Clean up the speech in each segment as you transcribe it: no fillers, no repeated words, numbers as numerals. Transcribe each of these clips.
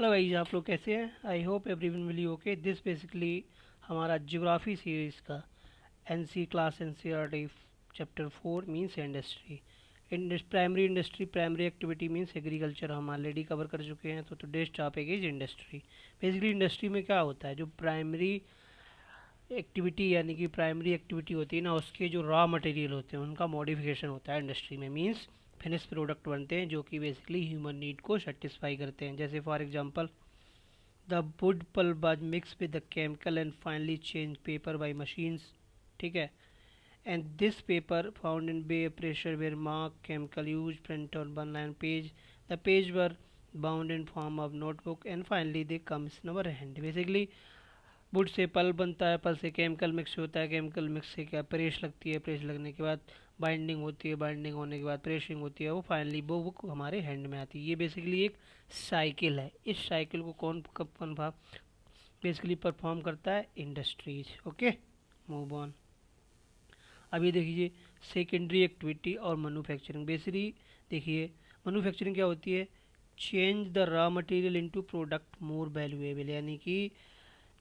Hello भाई, आप लोग कैसे हैं? I hope everyone will okay. This basically हमारा ज्योग्राफी सीरीज़ का NC class NCERT chapter 4 means industry. Primary activity means agriculture हम ऑलरेडी कवर कर चुके हैं। तो today's topic is industry. Basically industry में क्या होता है, जो प्राइमरी एक्टिविटी यानी कि प्राइमरी एक्टिविटी होती है ना, उसके जो रॉ मटेरियल होते हैं उनका मॉडिफिकेशन होता है इंडस्ट्री में। मींस फिनिश प्रोडक्ट बनते हैं जो कि बेसिकली ह्यूमन नीड को सेटिस्फाई करते हैं। जैसे for example the wood pulp was mixed with the chemical and finally changed paper by machines. ठीक है, and this paper found in bay pressure were marked chemical use print on one line page. The page were bound in form of notebook and finally they comes in our hand. Basically would say pulp बनता है, pulp से chemical mix होता है, chemical mix से क्या press लगती है, press लगने के बाद बाइंडिंग होती है, बाइंडिंग होने के बाद प्रेसिंग होती है, वो फाइनली वो बुक हमारे हैंड में आती है। ये बेसिकली एक साइकिल है। इस साइकिल को कौन कब बेसिकली परफॉर्म करता है? इंडस्ट्रीज। Okay, move on. अभी देखिए सेकेंडरी एक्टिविटी और मैन्युफैक्चरिंग। बेसिकली देखिए मैन्युफैक्चरिंग क्या होती है? Change the raw material into product more valuable, यानी कि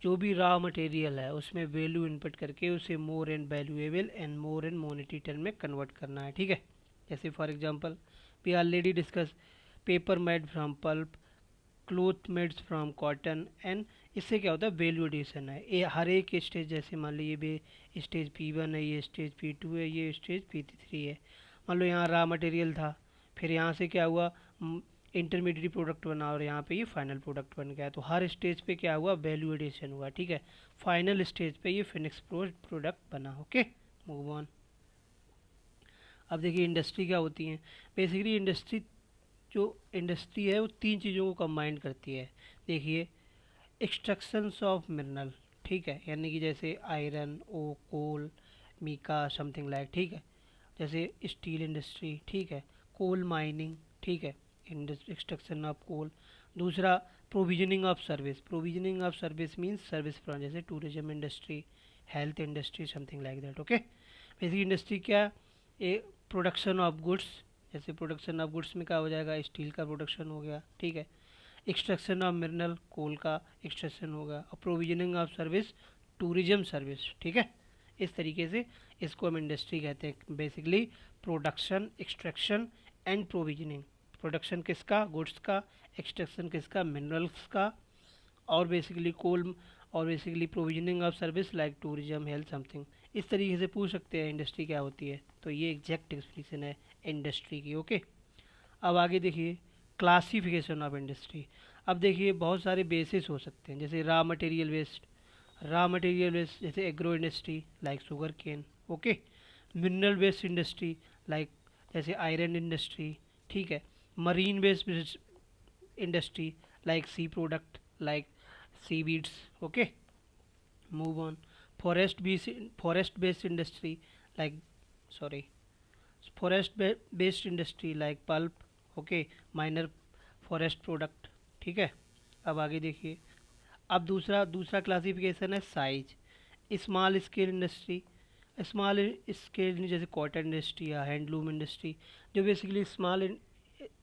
जो भी रॉ मटेरियल है उसमें वैल्यू इनपुट करके उसे more and valuable and more and monetary term में कन्वर्ट करना है। ठीक है, जैसे for example we already discuss paper made from pulp, cloth made from cotton and इससे क्या होता है? वैल्यू एडिशन है। ये हर एक स्टेज, जैसे मान लो ये स्टेज P1 है, ये स्टेज P2 है, ये स्टेज P3 है। मान लो यहाँ रॉ मटेरियल था, फिर यहाँ से क्या हुआ? इंटरमीडिएट प्रोडक्ट बना और यहाँ पे ये फाइनल प्रोडक्ट बन गया। तो हर स्टेज पे क्या हुआ? वैल्यू एडिशन हुआ। ठीक है, फाइनल स्टेज पे ये फिनिश प्रोडक्ट बना। Okay, move on. अब देखिए इंडस्ट्री क्या होती है। बेसिकली जो इंडस्ट्री है वो तीन चीज़ों को कंबाइन करती है। देखिए एक्सट्रैक्शंस ऑफ मिनरल, ठीक है, यानी कि जैसे आयरन, ओ, कोल, मीका, समथिंग लाइक। ठीक है, जैसे स्टील इंडस्ट्री। ठीक है, कोल माइनिंग। ठीक है, एक्सट्रैक्शन ऑफ कोल। दूसरा provisioning of service. Provisioning of service means service from, जैसे tourism industry, health industry, something like that. Okay, basic industry क्या? A production of goods. जैसे प्रोडक्शन ऑफ गुड्स में क्या हो जाएगा? स्टील का प्रोडक्शन हो गया। ठीक है, एक्सट्रैक्शन ऑफ मिनरल, कोल का एक्सट्रैक्शन होगा। और provisioning of service, tourism service. ठीक है, इस तरीके से इसको हम इंडस्ट्री कहते हैं। Basically production, extraction and provisioning. Production किसका? गुड्स का। एक्सट्रैक्शन किसका? मिनरल्स का। और बेसिकली कोल, और basically provisioning of service like tourism, health, something. इस तरीके से पूछ सकते हैं इंडस्ट्री क्या होती है। तो ये एग्जैक्ट एक्सप्रेशन है इंडस्ट्री की। ओके, अब आगे देखिए क्लासिफिकेशन ऑफ इंडस्ट्री। अब देखिए बहुत सारे बेसिस हो सकते हैं, जैसे raw material based. Raw material based जैसे agro industry like sugar cane. Okay, mineral based industry like जैसे आयरन इंडस्ट्री। ठीक है, marine based industry like sea product like sea beads. Okay, move on. Forest based industry like sorry forest based industry like pulp. Okay, minor forest product. ठीक है, अब आगे देखिए। अब दूसरा दूसरा क्लासिफिकेशन है size. Small scale industry, small scale जैसे कॉटन इंडस्ट्री या हैंडलूम इंडस्ट्री। जो बेसिकली स्मॉल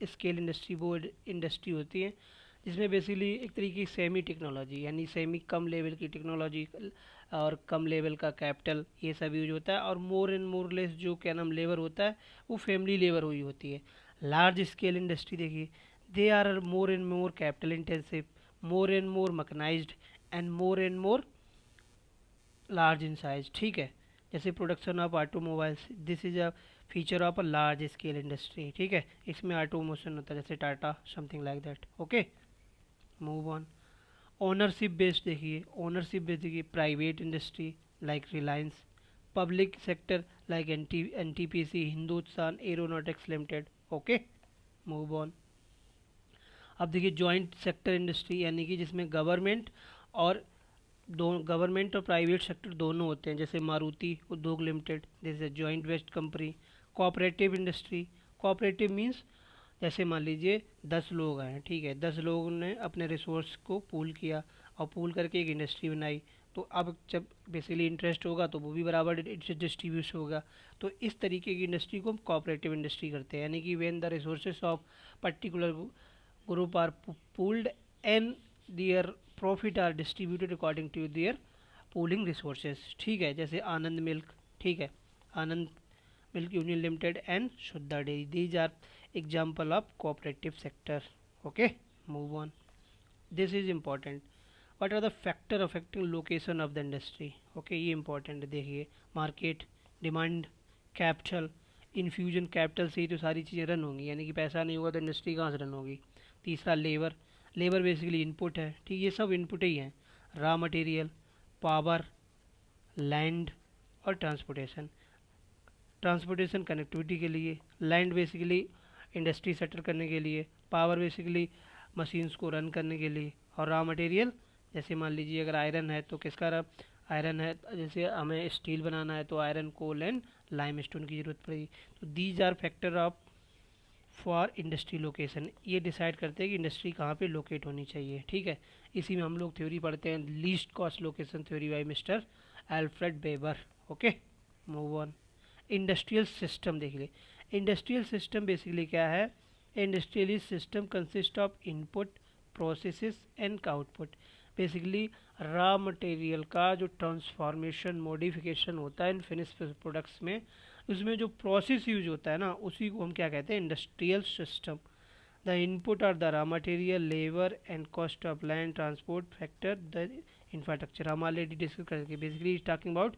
स्केल इंडस्ट्री वो इंडस्ट्री होती है जिसमें बेसिकली एक तरीके की सेमी टेक्नोलॉजी यानी सेमी कम लेवल की टेक्नोलॉजी और कम लेवल का कैपिटल ये सब यूज होता है। और मोर एंड मोर लेस जो क्या नाम लेबर होता है वो फैमिली लेबर हुई होती है। लार्ज स्केल इंडस्ट्री देखिए, they are more and more capital intensive, more and more mechanised and more large in size. ठीक है, जैसे production of automobiles, this is a feature of a large scale industry. ठीक है, इसमें automation होता है जैसे Tata, something like that. Okay, move on. Ownership based देखिए, ओनरशिप बेस्ड देखिए private industry like Reliance, public sector like NTPC, Hindustan aeronautics limited. Okay, move on. अब देखिए जॉइंट सेक्टर इंडस्ट्री यानी कि जिसमें गवर्नमेंट और प्राइवेट सेक्टर दोनों होते हैं, जैसे मारुति उद्योग लिमिटेड, जैसे joint west company. Cooperative industry, cooperative means जैसे मान लीजिए 10 लोग हैं। ठीक है, 10 लोगों ने अपने रिसोर्स को पूल किया और पूल करके एक इंडस्ट्री बनाई। तो अब जब बेसिकली इंटरेस्ट होगा तो वो भी बराबर डिस्ट्रीब्यूट होगा। तो इस तरीके की इंडस्ट्री को हम कोऑपरेटिव इंडस्ट्री करते हैं, यानी कि when the resources of particular group are pooled and their profit are distributed according to their pooling resources. ठीक है, जैसे आनंद मिल्क, ठीक है, Anand milk union limited and Sudha dairy, these are example of cooperative sector. Okay, move on. This is important. What are the factor affecting location of the industry. Okay, ये important है। देखिए, market, demand, capital, infusion, capital से ही तो सारी चीज़ें run होंगी, यानी कि पैसा नहीं होगा तो इंडस्ट्री कहाँ से रन होगी। तीसरा लेबर, लेबर बेसिकली इनपुट है, ठीक, ये सब इनपुट ही हैं। रॉ मटेरियल, पावर, लैंड और ट्रांसपोर्टेशन। ट्रांसपोर्टेशन कनेक्टिविटी के लिए, लैंड बेसिकली इंडस्ट्री सेटल करने के लिए, पावर बेसिकली मशीन्स को रन करने के लिए, और रॉ मटेरियल जैसे मान लीजिए अगर आयरन है तो किसका आयरन है, जैसे हमें स्टील बनाना है तो iron, coal and limestone की ज़रूरत पड़ेगी। तो these are factor of for industry location, ये डिसाइड करते हैं कि इंडस्ट्री कहाँ पे लोकेट होनी चाहिए। ठीक है, इसी में हम लोग थ्योरी पढ़ते हैं, least cost location theory by mister Alfred weber. Okay, move on. Industrial system देख ले। इंडस्ट्रियल सिस्टम बेसिकली क्या है? Industrial system consist of input, processes and output. Basically raw material का जो ट्रांसफॉर्मेशन, मॉडिफिकेशन होता है इन फिनिश प्रोडक्ट्स में, उसमें जो प्रोसेस यूज होता है ना, उसी को हम क्या कहते हैं? Industrial system. The input are the raw material, labour and cost of land, transport factor, the infrastructure. हम ऑलरेडी डिस्कस करके basically talking about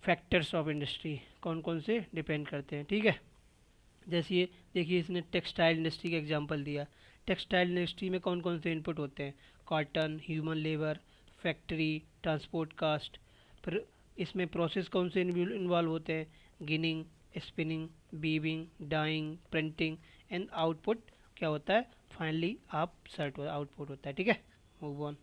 factors of industry, कौन कौन से डिपेंड करते हैं। ठीक है, जैसे ये देखिए, इसने टेक्सटाइल इंडस्ट्री का एग्जांपल दिया। टेक्सटाइल इंडस्ट्री में कौन कौन से इनपुट होते हैं? Cotton, human labour, factory, transport cost. फिर इसमें प्रोसेस कौन से इन्वॉल्व होते हैं? Ginning, spinning, weaving, dyeing, printing and output क्या होता है? फाइनली आप सर्ट आउटपुट होता है। ठीक है, मूव ऑन।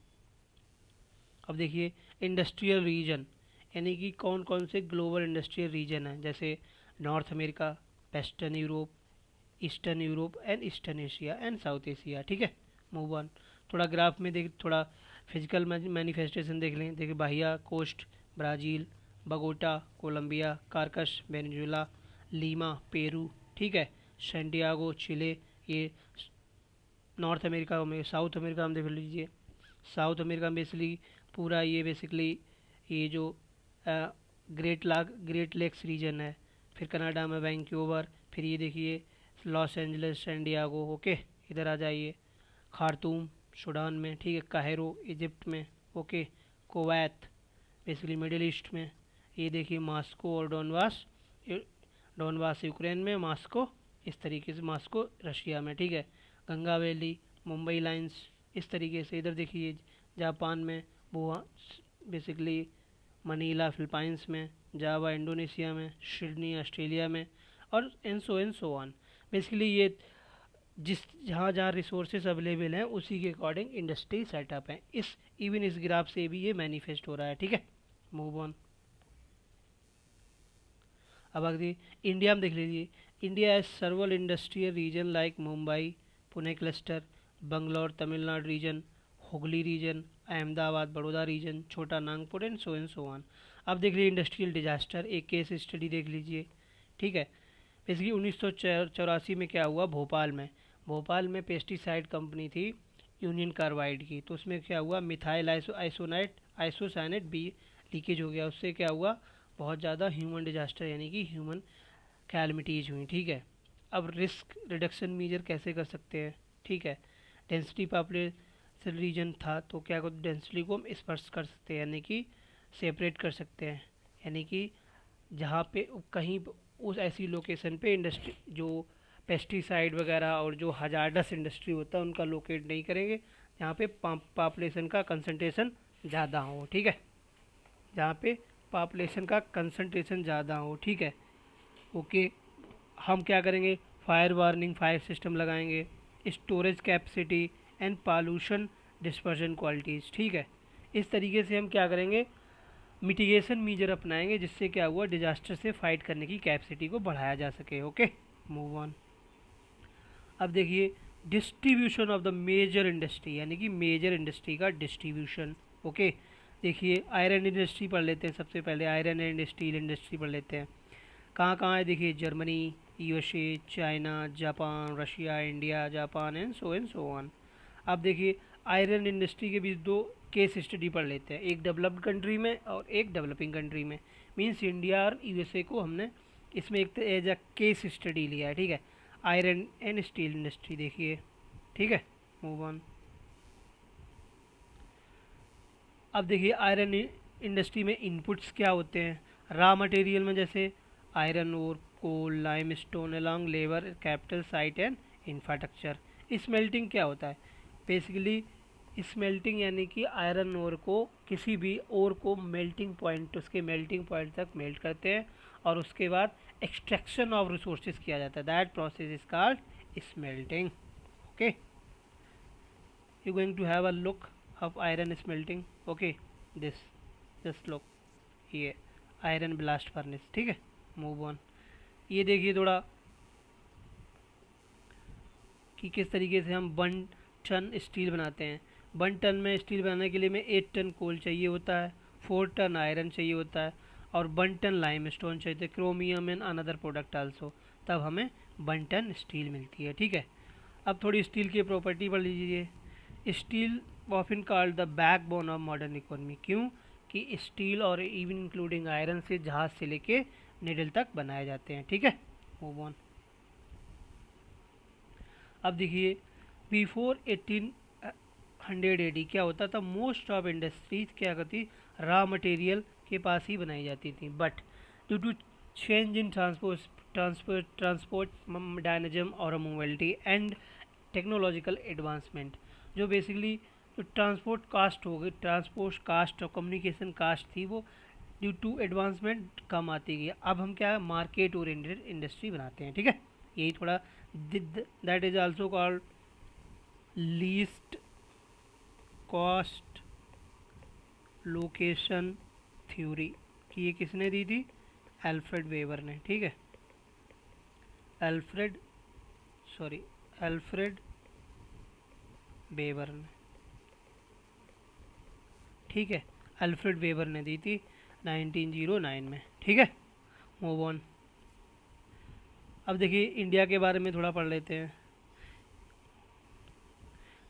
अब देखिए, इंडस्ट्रियल रीजन, यानी कि कौन कौन से ग्लोबल इंडस्ट्रियल रीजन है, जैसे north America, western Europe, eastern Europe and eastern Asia and south Asia. ठीक है, मूव ऑन। थोड़ा ग्राफ में देख, थोड़ा फिजिकल मैनिफेस्टेशन देख लें। देखिए, Bahia coast Brazil, Bogota Colombia, Caracas Venezuela, Lima Peru, ठीक है, सैंटियागो चिले, ये नॉर्थ अमेरिका में। साउथ अमेरिका में देख लीजिए, साउथ अमेरिका में बेसिकली पूरा ये बेसिकली ये जो ग्रेट लेक्स रीजन है। फिर कनाडा में वैंक्यूवर, फिर ये देखिए लॉस एंजल्स, सैंडियागो। ओके, इधर आ जाइए, खार्तूम सूडान में, ठीक है, काहिरो इजिप्ट में, okay, Kuwait basically middle east में, ये देखिए मॉस्को और डोनबास यूक्रेन में, मॉस्को इस तरीके से, मॉस्को रशिया में। ठीक है, गंगा वैली, मुंबई लाइंस, इस तरीके से। इधर देखिए जापान में, बुआ बेसिकली मनीला फिलीपाइंस में, जावा इंडोनेशिया में, सिडनी ऑस्ट्रेलिया में, और एंड सो ऑन। बेसिकली ये जिस जहाँ जहाँ रिसोर्सेज अवेलेबल हैं उसी के अकॉर्डिंग इंडस्ट्री सेटअप है। इस ग्राफ से भी ये मैनिफेस्ट हो रहा है। ठीक है, मूव ऑन। अब आगे इंडिया में देख लीजिए। India as several industrial region like Mumbai, Pune cluster, Bangalore Tamil Nadu region, Hugli region, Ahmedabad Baroda region, Chota Nagpur and so on. अब देख लीजिए इंडस्ट्रियल डिजास्टर, एक केस स्टडी देख लीजिए। ठीक है, बेसिकली 1984 में क्या हुआ? भोपाल में पेस्टिसाइड कंपनी थी यूनियन कार्बाइड की, तो उसमें क्या हुआ? मिथाइल आइसोसाइनेट बी लीकेज हो गया। उससे क्या हुआ? बहुत ज़्यादा ह्यूमन डिजास्टर यानी कि ह्यूमन कैलमिटीज हुई। ठीक है, अब रिस्क रिडक्शन मेजर कैसे कर सकते हैं? ठीक है, डेंसिटी पॉपुलेशन रीजन था तो क्या को डेंसिटी को हम स्पर्श कर सकते हैं, यानी कि सेपरेट कर सकते हैं, यानी कि जहाँ पे कहीं उस ऐसी लोकेशन पे इंडस्ट्री जो पेस्टिसाइड वगैरह और जो हजार्डस इंडस्ट्री होता है उनका लोकेट नहीं करेंगे, जहाँ पे पॉपुलेशन का कंसंट्रेशन ज़्यादा हो। ठीक है, जहाँ पे पॉपुलेशन का कंसंट्रेशन ज़्यादा हो। ठीक है, ओके, हम क्या करेंगे? फायर वार्निंग फायर सिस्टम लगाएंगे, storage capacity and pollution dispersion qualities. ठीक है, इस तरीके से हम क्या करेंगे? मिटिगेशन मीजर अपनाएंगे, जिससे क्या हुआ? डिजास्टर से फाइट करने की कैपेसिटी को बढ़ाया जा सके। Okay, move on. अब देखिए distribution of the major industry, यानी कि मेजर इंडस्ट्री का डिस्ट्रीब्यूशन। ओके, देखिए आयरन इंडस्ट्री पढ़ लेते हैं। सबसे पहले आयरन एंड स्टील इंडस्ट्री पढ़ लेते हैं। कहाँ कहाँ है? देखिए Germany, USA, China, Japan, Russia, India, Japan and so on. आप देखिए आयरन इंडस्ट्री के बीच दो केस स्टडी पढ़ लेते हैं, एक डेवलप्ड कंट्री में और एक डेवलपिंग कंट्री में। मींस इंडिया और यूएसए को हमने इसमें एक एज अ केस स्टडी लिया है, ठीक है। आयरन एंड स्टील इंडस्ट्री देखिए, ठीक है। Move on. अब देखिए आयरन इंडस्ट्री में इनपुट्स क्या होते हैं। रॉ मटेरियल में जैसे iron ore, coal, limestone along labour, capital, site and infrastructure. Smelting क्या होता है, बेसिकली स्मेल्टिंग यानी कि आयरन ओर को, किसी भी ओर को मेल्टिंग पॉइंट, उसके मेल्टिंग पॉइंट तक मेल्ट करते हैं और उसके बाद एक्सट्रैक्शन ऑफ रिसोर्सेज किया जाता है। That process is called smelting. Okay, you going to have a look of iron smelting. Okay, this just look, ये आयरन ब्लास्ट फर्नेस, ठीक है। Move on. ये देखिए थोड़ा कि किस तरीके से हम 1 टन स्टील बनाते हैं। 1 टन में स्टील बनाने के लिए हमें 8 टन कोल चाहिए होता है, 4 टन आयरन चाहिए होता है और 1 टन लाइम स्टोन चाहिए, chromium and another product also, तब हमें 1 टन स्टील मिलती है, ठीक है। अब थोड़ी स्टील की प्रॉपर्टी पढ़ लीजिए। Steel often called the backbone of modern economy. क्यों कि स्टील और इवन इंक्लूडिंग आयरन से जहाज से लेके निडल तक बनाए जाते हैं, ठीक है। Move on. अब देखिए बिफोर 1800 AD क्या होता था, मोस्ट ऑफ इंडस्ट्रीज क्या करती, रॉ मटेरियल के पास ही बनाई जाती थी। But due to change in transport dynamism और मोबिलिटी एंड टेक्नोलॉजिकल एडवांसमेंट, जो बेसिकली जो ट्रांसपोर्ट कास्ट हो गई, ट्रांसपोर्ट कास्ट और कम्युनिकेशन कास्ट थी, वो ड्यू टू एडवांसमेंट कम आती गई। अब हम क्या है, मार्केट ओरिएंटेड इंडस्ट्री बनाते हैं, ठीक है। यही थोड़ा that is also called least cost location theory, कि ये किसने दी थी, अल्फ्रेड वेबर ने, ठीक है। अल्फ्रेड वेबर ने, ठीक है। अल्फ्रेड वेबर ने दी थी 1909 में, ठीक है। Move on. अब देखिए इंडिया के बारे में थोड़ा पढ़ लेते हैं।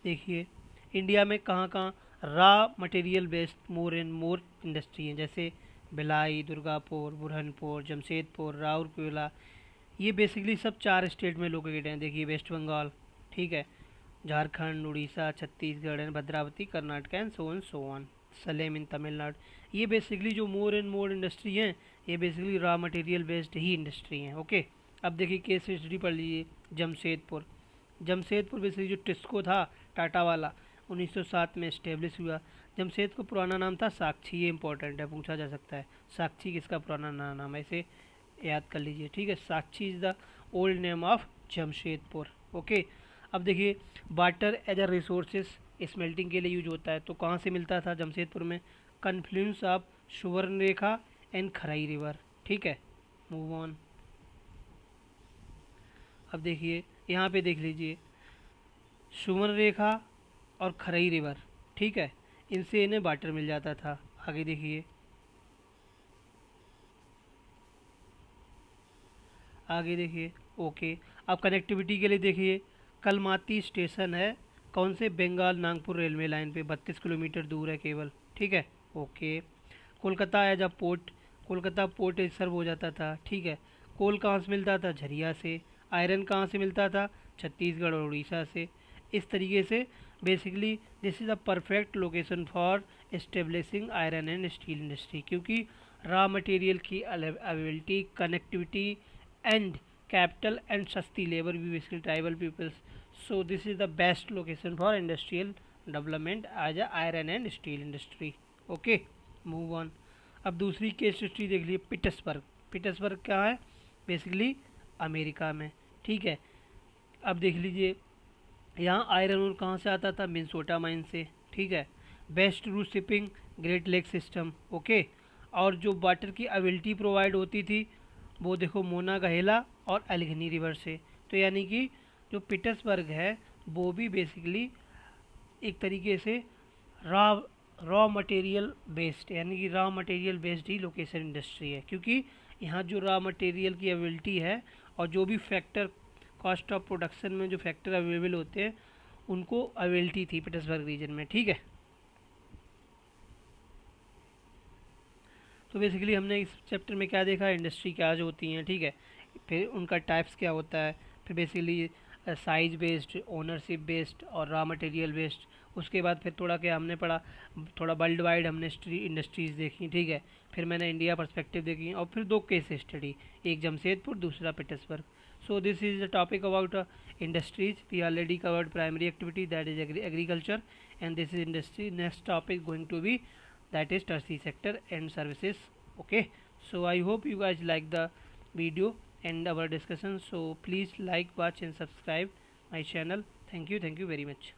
देखिए इंडिया में कहाँ कहाँ raw material based more and more industry हैं, जैसे भिलाई, दुर्गापुर, बुरहानपुर, जमशेदपुर, राउरकेला। ये बेसिकली सब 4 स्टेट में लोकेटेड हैं। देखिए वेस्ट बंगाल, ठीक है, Jharkhand, Orissa, Chhattisgarh and Bhadravati, Karnataka and so on, Salem in Tamil Nadu. ये बेसिकली जो मोर एंड मोर इंडस्ट्री हैं, ये बेसिकली रॉ मटेरियल बेस्ड ही इंडस्ट्री हैं, ओके। अब देखिए केस हिस्ट्री पढ़ लीजिए। जमशेदपुर बेसिकली जो टिस्को था टाटा वाला, 1907 में इस्टेब्लिश हुआ। जमशेदपुर पुराना नाम था साक्षी, ये इंपॉर्टेंट है, पूछा जा सकता है साक्षी किसका पुराना नाम है, इसे याद कर लीजिए, ठीक है। Sakchi is the old name of Jamshedpur, okay. अब देखिए water as a resources smelting के लिए यूज होता है, तो कहाँ से मिलता था जमशेदपुर में, कन्फ्लुएंस ऑफ सुवर्ण रेखा एंड खराई रिवर, ठीक है। Move on. अब देखिए यहाँ पे देख लीजिए सुवर्ण रेखा और खरई रिवर, ठीक है, इनसे इन्हें वाटर मिल जाता था। आगे देखिए, ओके। अब कनेक्टिविटी के लिए देखिए, कलमाती स्टेशन है कौन से, बंगाल नागपुर रेलवे लाइन पे, 32 किलोमीटर दूर है केवल, ठीक है, okay. Kolkata as a port, Kolkata port serve हो जाता था, ठीक है। कोल कहाँ से मिलता था, झरिया से। आयरन कहाँ से मिलता था, छत्तीसगढ़ और उड़ीसा से। इस तरीके से basically this is a perfect location for establishing iron and steel industry, क्योंकि रॉ मटेरियल की availability, connectivity and capital and सस्ती लेबर भी basically tribal peoples, so this is the best location for industrial development as a iron and steel industry, okay. Move on. अब दूसरी case history देख लीजिए, Pittsburgh क्या है, basically America में, ठीक है। अब देख लीजिए यहाँ आयरन ओर कहाँ से आता था, मिनेसोटा माइन से, ठीक है। Best route shipping great lake system, okay. और जो वाटर की अवेलेबिलिटी प्रोवाइड होती थी वो देखो मोना गहेला और एल्गिनी रिवर से। तो यानी कि जो पिट्सबर्ग है वो भी बेसिकली एक तरीके से रॉ मटेरियल बेस्ड, यानी कि रॉ मटेरियल बेस्ड ही लोकेशन इंडस्ट्री है, क्योंकि यहाँ जो रॉ मटेरियल की अवेलेबिलिटी है और जो भी फैक्टर कॉस्ट ऑफ प्रोडक्शन में जो फैक्टर अवेलेबल होते हैं उनको अवेलिटी थी पीटर्सबर्ग रीजन में, ठीक है। तो बेसिकली हमने इस चैप्टर में क्या देखा, इंडस्ट्री क्या जो होती हैं, ठीक है, फिर उनका टाइप्स क्या होता है, फिर basically size based, ownership based और रॉ मटेरियल बेस्ड। उसके बाद फिर थोड़ा क्या हमने पढ़ा, थोड़ा वर्ल्ड वाइड हमने इंडस्ट्रीज़ देखी, ठीक है। फिर मैंने इंडिया पर्सपेक्टिव देखी और फिर 2 केस स्टडी, एक जमशेदपुर, दूसरा Petersburg. So this is the topic about industries. We already covered primary activity that is agriculture, and this is industry. Next topic going to be that is tertiary sector and services. Okay, so I hope you guys like the video and our discussion, so please like, watch and subscribe my channel. Thank you very much.